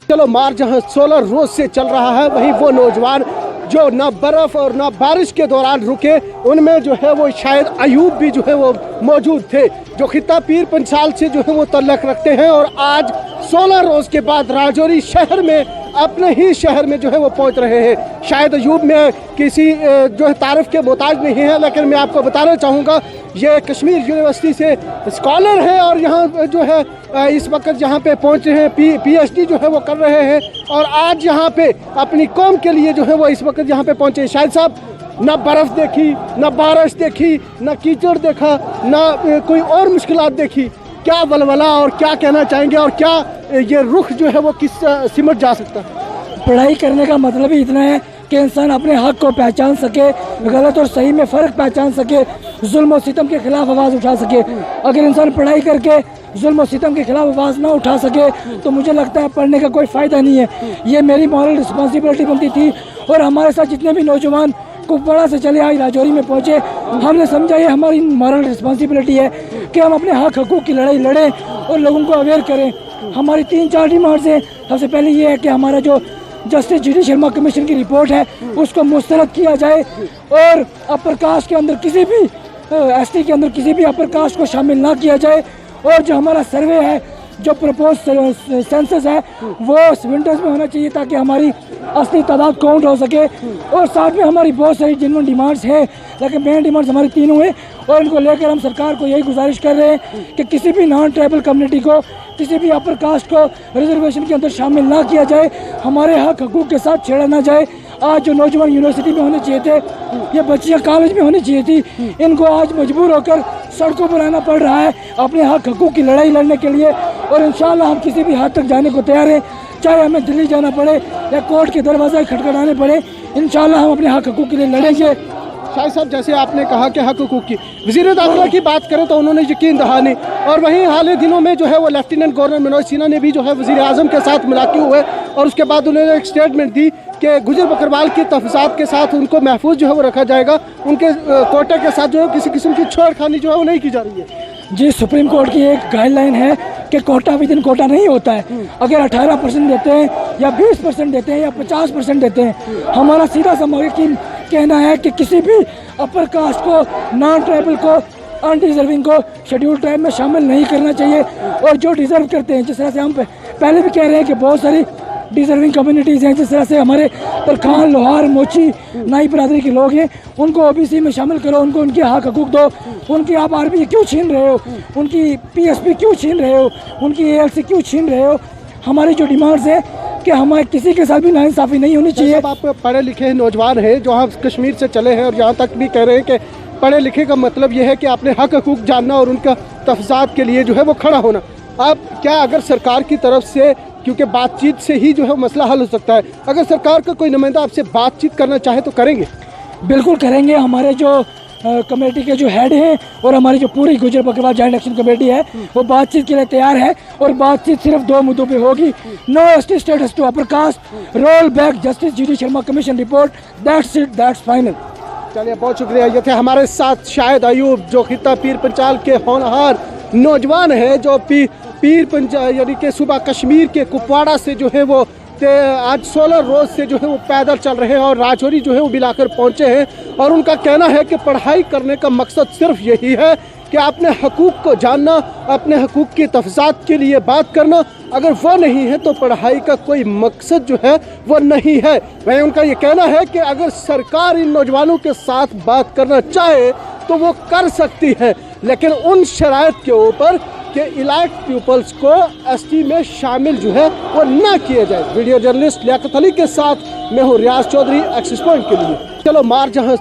चलो मार्च जहां 16 रोज से चल रहा है, वहीं वो नौजवान जो ना बर्फ और ना बारिश के दौरान रुके, उनमें जो है वो शायद अयूब भी जो है वो मौजूद थे, जो खित्ता पीर पंचाल से जो है वो तल्लक रखते हैं। और आज 16 रोज के बाद राजौरी शहर में, अपने ही शहर में जो है वो पहुंच रहे हैं। शायद अयूब में किसी जो है तारीफ के मोहताज नहीं है, लेकिन मैं आपको बताना चाहूँगा ये कश्मीर यूनिवर्सिटी से स्कॉलर है और यहाँ जो है इस वक्त यहाँ पे पहुँचे हैं, पीएचडी जो है वो कर रहे हैं और आज यहाँ पे अपनी कौम के लिए जो है वो इस वक्त यहाँ पे पहुँचे। शायद साहब, ना बर्फ़ देखी, ना बारिश देखी, ना कीचड़ देखा, ना कोई और मुश्किलात देखी, क्या वलवला और क्या कहना चाहेंगे और क्या ये रुख जो है वो किस सिमट जा सकता है? पढ़ाई करने का मतलब ही इतना है कि इंसान अपने हक को पहचान सके, गलत और सही में फ़र्क पहचान सके, जुल्म और सितम के खिलाफ आवाज़ उठा सके। अगर इंसान पढ़ाई करके जुल्म और सितम के खिलाफ आवाज़ ना उठा सके तो मुझे लगता है पढ़ने का कोई फ़ायदा नहीं है। ये मेरी मॉरल रिस्पॉन्सिबिलिटी बनती थी और हमारे साथ जितने भी नौजवान कुपवाड़ा से चले आए राजौरी में पहुँचे, हमने समझा ये हमारी मॉरल रिस्पॉन्सिबिलिटी है कि हम अपने हक हकूक़ की लड़ाई लड़ें और लोगों को अवेयर करें। हमारी 3-4 डिमांड्स हैं। सबसे पहले ये है कि हमारा जो justice G D Sharma commission की रिपोर्ट है उसको मुस्तरद किया जाए और अपर कास्ट के अंदर किसी भी एसटी के अंदर किसी भी अपर कास्ट को शामिल ना किया जाए। और जो हमारा सर्वे है, जो प्रपोज सेंसस है, वो विंटर्स में होना चाहिए ताकि हमारी असली तादाद काउंट हो सके। और साथ में हमारी बहुत सारी जिनमें डिमांड्स हैं, लेकिन मेन डिमांड्स हमारी तीनों हैं और इनको लेकर हम सरकार को यही गुजारिश कर रहे हैं कि किसी भी नॉन ट्राइबल कम्युनिटी को, किसी भी अपर कास्ट को रिजर्वेशन के अंदर शामिल ना किया जाए, हमारे हक हकूक़ के साथ छेड़ा ना जाए। आज जो नौजवान यूनिवर्सिटी में होने चाहिए थे, ये बच्चियाँ कॉलेज में होनी चाहिए थी, इनको आज मजबूर होकर सड़कों पर आना पड़ रहा है अपने हक हकूक़ की लड़ाई लड़ने के लिए। और इंशाअल्लाह हम किसी भी हद तक जाने को तैयार हैं, चाहे हमें दिल्ली जाना पड़े या कोर्ट के दरवाजे खटखटाने पड़े, इंशाअल्लाह हम अपने हक हकूक़ के लिए लड़ेंगे। शाहिद साहब, जैसे आपने कहा कि हक हकूक़ की वज़ीर दाखिला की बात करें तो उन्होंने यकीन दहानी, और वहीं हाल ही दिनों में जो है वो लेफ्टिनेंट गवर्नर मनोज सिन्हा ने भी जो है वज़ीर आज़म के साथ मुलाकात हुए और उसके बाद उन्होंने एक स्टेटमेंट दी कि गुजर बकरवाल के तहफ़्फ़ुज़ात के साथ उनको महफूज जो है वो रखा जाएगा, उनके कोटा के साथ जो है किसी किस्म की छेड़खानी जो है वो नहीं की जा रही है। जी, सुप्रीम कोर्ट की एक गाइडलाइन है कि कोटा विद इन कोटा नहीं होता है। अगर 18% देते हैं या 20% देते हैं या 50% देते हैं, हमारा सीधा सा मौक़िफ़ कहना है कि किसी भी अपर कास्ट को, नॉन ट्राइबल को, अनडिजर्विंग को शेड्यूल ट्राइब में शामिल नहीं करना चाहिए। और जो डिज़र्व करते हैं, जिस तरह से हम पहले भी कह रहे हैं कि बहुत सारी डिजर्विंग कम्युनिटीज़ हैं, जिस तरह से हमारे तरखान, लोहार, मोची, नाई बरादरी के लोग हैं, उनको ओबीसी में शामिल करो, उनको उनके हक हकूक़ दो। उनकी आप आरबी क्यों छीन रहे हो, उनकी पीएसपी क्यों छीन रहे हो, उनकी एएलसी क्यों छीन रहे हो? हमारी जो डिमांड्स हैं कि हमारे किसी के साथ भी नाइंसाफ़ी नहीं होनी चाहिए। आप पढ़े लिखे नौजवान हैं जो हम कश्मीर से चले हैं और यहाँ तक भी कह रहे हैं कि पढ़े लिखे का मतलब ये है कि अपने हक हकूक़ जानना और उनका तहफ़्फ़ुज़ात के लिए जो है वो खड़ा होना। आप क्या, अगर सरकार की तरफ से, क्योंकि बातचीत से ही जो है मसला हल हो सकता है, अगर सरकार का कोई नुमाइंदा आपसे बातचीत करना चाहे तो करेंगे? बिल्कुल करेंगे। हमारे जो कमेटी के जो हेड हैं और हमारी जो पूरी गुजर बकरवाल जॉइंट एक्शन कमेटी है वो बातचीत के लिए तैयार है। और बातचीत सिर्फ 2 मुद्दों पे होगी: no ST status to upper caste, roll back justice G D Sharma commission report, that's it, that's final. चलिए, बहुत शुक्रिया। ये थे हमारे साथ शाहिद अयूब, जो खित्ता पीर पंचाल के होनहार नौजवान हैं, जो पीर पंचाल यानी कि सुबह कश्मीर के कुपवाड़ा से जो है वो आज 16 रोज से जो है वो पैदल चल रहे हैं और राजौरी जो है वो मिलाकर पहुंचे हैं। और उनका कहना है कि पढ़ाई करने का मकसद सिर्फ यही है कि अपने हकूक़ को जानना, अपने हकूक़ की तहफ़्फ़ुज़ात के लिए बात करना। अगर वो नहीं है तो पढ़ाई का कोई मकसद जो है वो नहीं है। वहीं उनका ये कहना है कि अगर सरकार इन नौजवानों के साथ बात करना चाहे तो वो कर सकती है, लेकिन उन शराइत के ऊपर कि इलाइट पीपल्स को एसटी में शामिल जो है वो ना किया जाए। वीडियो जर्नलिस्ट लियाकत अली के साथ मैं हूँ रियाज चौधरी, एक्सिस पॉइंट के लिए। चलो मार्च जहाँ